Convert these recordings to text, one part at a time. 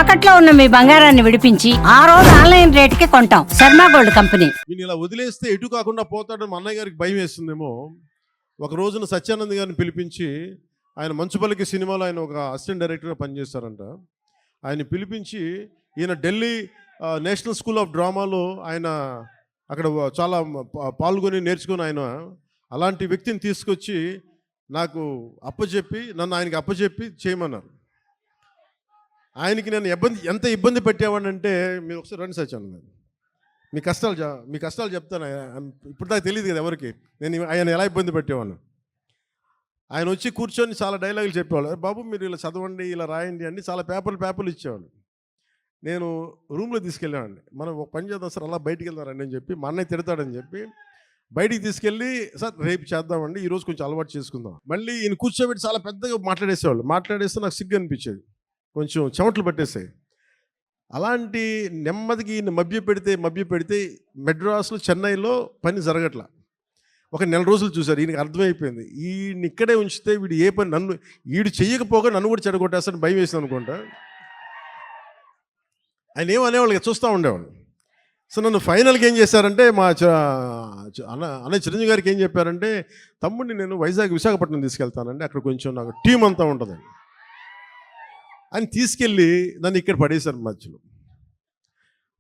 తాకట్లో ఉన్న మీ బంగారాన్ని విడిపించి ఆ రోజు ఆన్లైన్ రేటుకి కొంటాం. Sharma gold company. వీళ్ళు ఇలా వదిలేస్తే ఎటు కాకుండా పోతాడని మా అన్నయ్య గారికి భయం వేస్తుందేమో. ఒక రోజున సత్యానంద్ గారిని పిలిపించి, ఆయన మంచుపల్లికి సినిమాలో ఆయన ఒక అసిస్టెంట్ డైరెక్టర్గా పనిచేస్తారంట. ఆయన పిలిపించి, ఈయన ఢిల్లీ నేషనల్ స్కూల్ ఆఫ్ డ్రామాలో ఆయన అక్కడ చాలా పాల్గొని నేర్చుకుని ఆయన అలాంటి వ్యక్తిని తీసుకొచ్చి నాకు అప్పచెప్పి, నన్ను ఆయనకి అప్పచెప్పి చేయమన్నారు. ఆయనకి నేను ఎంత ఇబ్బంది పెట్టేవాడినంటే, మీరు ఒకసారి రండి సత్యానంద్ గారు, మీ కష్టాలు చెప్తాను. ఇప్పుడు దాకా తెలియదు కదా ఎవరికి నేను ఆయన ఎలా ఇబ్బంది పెట్టేవాడిని. ఆయన వచ్చి కూర్చొని చాలా డైలాగులు చెప్పేవాళ్ళు. బాబు మీరు ఇలా చదవండి, ఇలా రాయండి అని చాలా పేపర్లు ఇచ్చేవాళ్ళు. నేను రూమ్లో తీసుకెళ్ళామండి. మనం ఒక పని చేద్దాం సార్, అలా బయటికి వెళ్తారండి అని చెప్పి, మా అన్నయ్య తిడతాడని చెప్పి బయటికి తీసుకెళ్ళి, సార్ రేపు చేద్దామండి, ఈరోజు కొంచెం అలవాటు చేసుకుందాం. మళ్ళీ ఈయన కూర్చోబెట్టి చాలా పెద్దగా మాట్లాడేస్తే నాకు సిగ్గు అనిపించేది, కొంచెం చెమటలు పట్టేసాయి. అలాంటి నెమ్మదికి ఈయన మభ్య పెడితే మెడ్రాస్లో, చెన్నైలో పని జరగట్లా. ఒక నెల రోజులు చూశారు. ఈయనకి అర్థమైపోయింది, ఈయన ఇక్కడే ఉంచితే వీడు ఏ పని వీడు చెయ్యకపోగా నన్ను కూడా చెడగొట్టేస్తాను భయం వేసింది అనుకుంటా. ఆయన ఏమనేవాళ్ళు, చూస్తూ ఉండేవాళ్ళు. సో నన్ను ఫైనల్గా ఏం చేశారంటే, మా అన్నయ్య చిరంజీవి గారికి ఏం చెప్పారంటే, తమ్ముడిని నేను విశాఖపట్నం తీసుకెళ్తానండి, అక్కడ కొంచెం నాకు టీం అంతా ఉంటుందండి అని తీసుకెళ్ళి నన్ను ఇక్కడ పడేశారు. మధ్యలో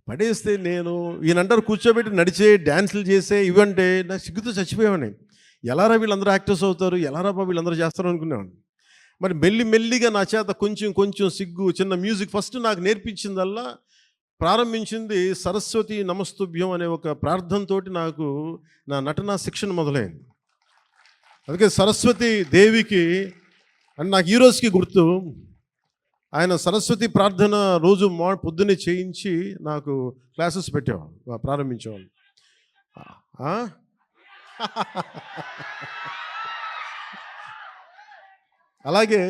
పడేస్తే నేను ఈయనంటారు కూర్చోబెట్టి నడిచే, డ్యాన్సులు చేసే, ఇవంటే నాకు సిగ్గుతో చచ్చిపోయేవాడిని. ఎలారా వీళ్ళందరూ యాక్టర్స్ అవుతారు, ఎలారా వీళ్ళందరూ చేస్తారు అనుకునేవాడిని. మరి మెల్లిగా నా చేత కొంచెం సిగ్గు, చిన్న మ్యూజిక్ ఫస్ట్ నాకు నేర్పించిందల్లా, ప్రారంభించింది సరస్వతి నమస్తుభ్యం అనే ఒక ప్రార్థనతోటి నాకు నా నటనా శిక్షణ మొదలైంది. అందుకే సరస్వతి దేవికి అని నాకు ఈ రోజుకి గుర్తు. ఆయన సరస్వతి ప్రార్థన రోజు పొద్దున్నే చేయించి నాకు క్లాసెస్ పెట్టేవాళ్ళు, ప్రారంభించేవాళ్ళు. అలాగే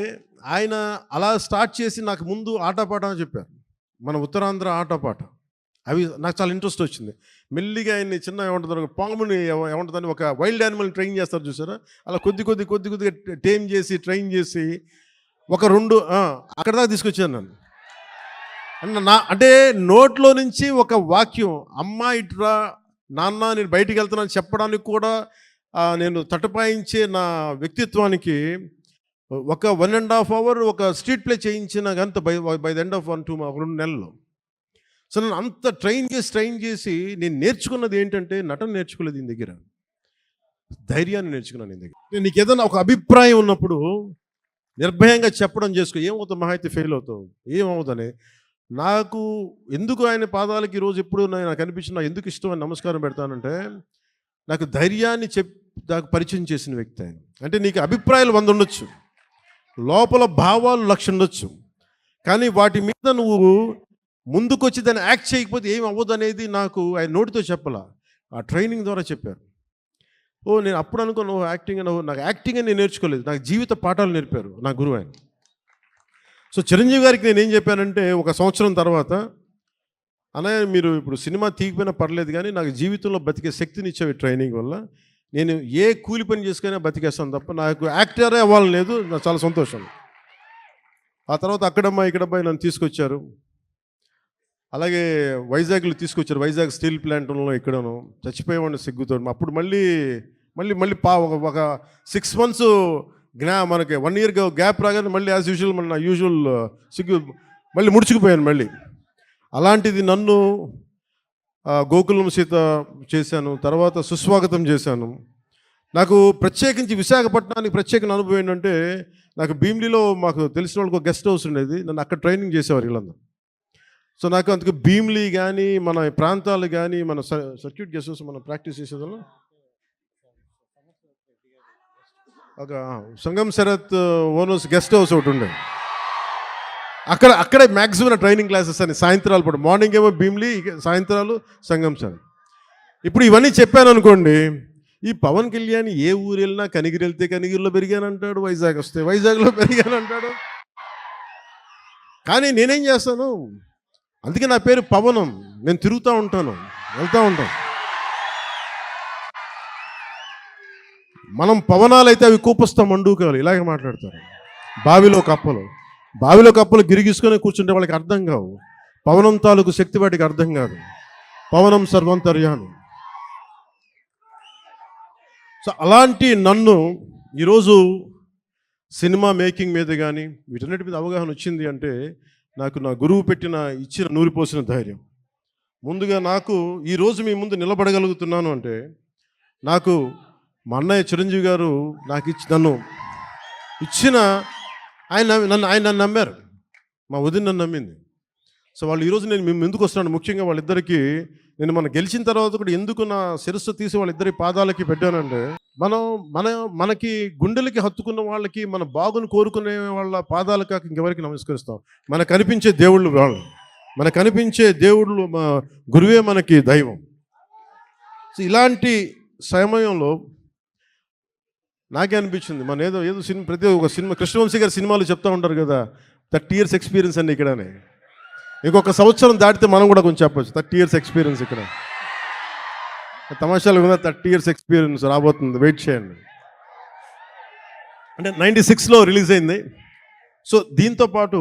ఆయన అలా స్టార్ట్ చేసి నాకు ముందు ఆటపాట అని చెప్పారు, మన ఉత్తరాంధ్ర ఆటపాట. అవి నాకు చాలా ఇంట్రెస్ట్ వచ్చింది. మెల్లిగా ఆయన్ని చిన్న ఏమంటుందో పాముని ఏమంటుందని ఒక వైల్డ్ యానిమల్ని ట్రైన్ చేస్తారు చూసారా, అలా కొద్దిగా టేమ్ చేసి ట్రైన్ చేసి ఒక 2 అక్కడ దాకా తీసుకొచ్చాను నన్ను. అంటే నోట్లో నుంచి ఒక వాక్యం, అమ్మ ఇట్రా నాన్న నేను బయటికి వెళ్తున్నాను చెప్పడానికి కూడా నేను తటపాయించే నా వ్యక్తిత్వానికి ఒక 1.5 hour ఒక స్ట్రీట్ ప్లే చేయించిన అంత బై ద ఎండ్ ఆఫ్ 2 నెలలు. సో నన్ను అంత ట్రైన్ చేసి నేను నేర్చుకున్నది ఏంటంటే, నటన నేర్చుకోలేదు దీని దగ్గర, ధైర్యాన్ని నేర్చుకున్నాను దీని దగ్గర. నీకు ఏదైనా ఒక అభిప్రాయం ఉన్నప్పుడు నిర్భయంగా చెప్పడం చేసుకో. ఏమవుతావు, మహా అయితే ఫెయిల్ అవుతావు, ఏమవుతుందని. నాకు ఎందుకు ఆయన పాదాలకి ఈరోజు ఎప్పుడు నాకు అనిపించిన, ఎందుకు ఇష్టం అని నమస్కారం పెడతానంటే, నాకు ధైర్యాన్ని నాకు పరిచయం చేసిన వ్యక్తి ఆయన. అంటే నీకు అభిప్రాయాలు 100 ఉండొచ్చు, లోపల భావాలు 1,00,000 ఉండొచ్చు, కానీ వాటి మీద నువ్వు ముందుకొచ్చి దాన్ని యాక్ట్ చేయకపోతే ఏం అవ్వదు అనేది నాకు ఆయన నోటితో చెప్పాల, ఆ ట్రైనింగ్ ద్వారా చెప్పారు. నేను అప్పుడు అనుకున్నాను, నాకు యాక్టింగ్ అని నేను నేర్చుకోలేదు, నాకు జీవిత పాఠాలు నేర్పారు నా గురువు ఆయన. సో చిరంజీవి గారికి నేను ఏం చెప్పానంటే, 1 సంవత్సరం తర్వాత, అన్నయ్య మీరు ఇప్పుడు సినిమా తీయకపోయినా పర్లేదు కానీ నాకు జీవితంలో బతికే శక్తిని ఇచ్చేవి ట్రైనింగ్ వల్ల. నేను ఏ కూలి పని చేసుకునే బతికేస్తాను తప్ప నాకు యాక్టరే అవ్వాలని లేదు, నాకు చాలా సంతోషం. ఆ తర్వాత ఇక్కడమ్మాయి నన్ను తీసుకొచ్చారు. అలాగే వైజాగ్లో తీసుకొచ్చారు, వైజాగ్ స్టీల్ ప్లాంట్లో ఇక్కడను చచ్చిపోయేవాడిని సిగ్గుతో. అప్పుడు మళ్ళీ ఒక 6 months మనకి 1 year గ్యాప్ రాగానే మళ్ళీ యాజ్ యూజువల్ మన యూజువల్ సిగ్గు మళ్ళీ ముడుచుకుపోయాను మళ్ళీ. అలాంటిది నన్ను గోకులం సీత చేశాను, తర్వాత సుస్వాగతం చేశాను. నాకు ప్రత్యేకించి విశాఖపట్నానికి ప్రత్యేక అనుభవం ఏంటంటే, నాకు భీమిలీలో మాకు తెలిసిన వాళ్ళకి ఒక గెస్ట్ హౌస్ ఉండేది, నన్ను అక్కడ ట్రైనింగ్ చేసేవారు వీళ్ళందరూ. సో నాకు అందుకు భీమిలీ కానీ మన ప్రాంతాలు కానీ మన సర్క్యూట్ గెస్ట్ హౌస్ మనం ప్రాక్టీస్ చేసేదాం. ఒక సంగం శరత్ ఓనర్స్ గెస్ట్ హౌస్ ఒకటి ఉండేది, అక్కడే మ్యాక్సిమం ట్రైనింగ్ క్లాసెస్ అని సాయంత్రాలు పడు, మార్నింగ్ ఏమో భీమిలీ, సాయంత్రాలు సంగం శరత్. ఇప్పుడు ఇవన్నీ చెప్పాను అనుకోండి, ఈ పవన్ కళ్యాణ్ ఏ ఊరు వెళ్ళినా కనిగిరి వెళ్తే కనిగిరిలో పెరిగానంటాడు, వైజాగ్ వస్తే వైజాగ్లో పెరిగానంటాడు. కానీ నేనేం చేస్తాను, అందుకే నా పేరు పవనం, నేను తిరుగుతూ ఉంటాను, వెళ్తూ ఉంటాను. మనం పవనాలు అయితే అవి కూపస్తా మండూకాలు ఇలాగే మాట్లాడతారు, బావిలో కప్పలు. బావిలో కప్పలు గిరిగీసుకొని కూర్చుంటే వాళ్ళకి అర్థం కావు. పవనం తాలూకు శక్తి వాటికి అర్థం కాదు. పవనం సర్వంతర్యామి. సో అలాంటి నన్ను ఈరోజు సినిమా మేకింగ్ మీద కానీ వీటన్నిటి మీద అవగాహన వచ్చింది అంటే నాకు నా గురువు ఇచ్చిన నూరిపోసిన ధైర్యం. ముందుగా నాకు ఈరోజు మీ ముందు నిలబడగలుగుతున్నాను అంటే నాకు మా అన్నయ్య చిరంజీవి గారు నాకు నన్ను ఇచ్చిన ఆయన నమ్మారు. మా వదిన నన్ను నమ్మింది. సో వాళ్ళు ఈరోజు నేను మేము ఎందుకు వస్తున్నాను, ముఖ్యంగా వాళ్ళిద్దరికీ నేను మనం గెలిచిన తర్వాత కూడా ఎందుకు నా శిరస్సు తీసి వాళ్ళిద్దరి పాదాలకి పెట్టానంటే మనకి గుండెలకి హత్తుకున్న వాళ్ళకి మన బాగుని కోరుకునే వాళ్ళ పాదాలు కాక ఇంకెవరికి నమస్కరిస్తాం. మనకు కనిపించే దేవుళ్ళు వాళ్ళు, మనకు కనిపించే దేవుళ్ళు గురువే మనకి దైవం. సో ఇలాంటి సమయంలో నాకే అనిపించింది మన ఏదో సినిమా, ప్రతి ఒక్క సినిమా కృష్ణవంశీ గారి సినిమాలు చెప్తూ ఉంటారు కదా 30 years ఎక్స్పీరియన్స్ అండి ఇక్కడనే. ఇంకొక సంవత్సరం దాటితే మనం కూడా కొంచెం చెప్పచ్చు 30 years ఎక్స్పీరియన్స్ ఇక్కడ. తమాషాలు కూడా 30 years ఎక్స్పీరియన్స్ రాబోతుంది, వెయిట్ చేయండి. అంటే 96లో రిలీజ్ అయింది. సో దీంతో పాటు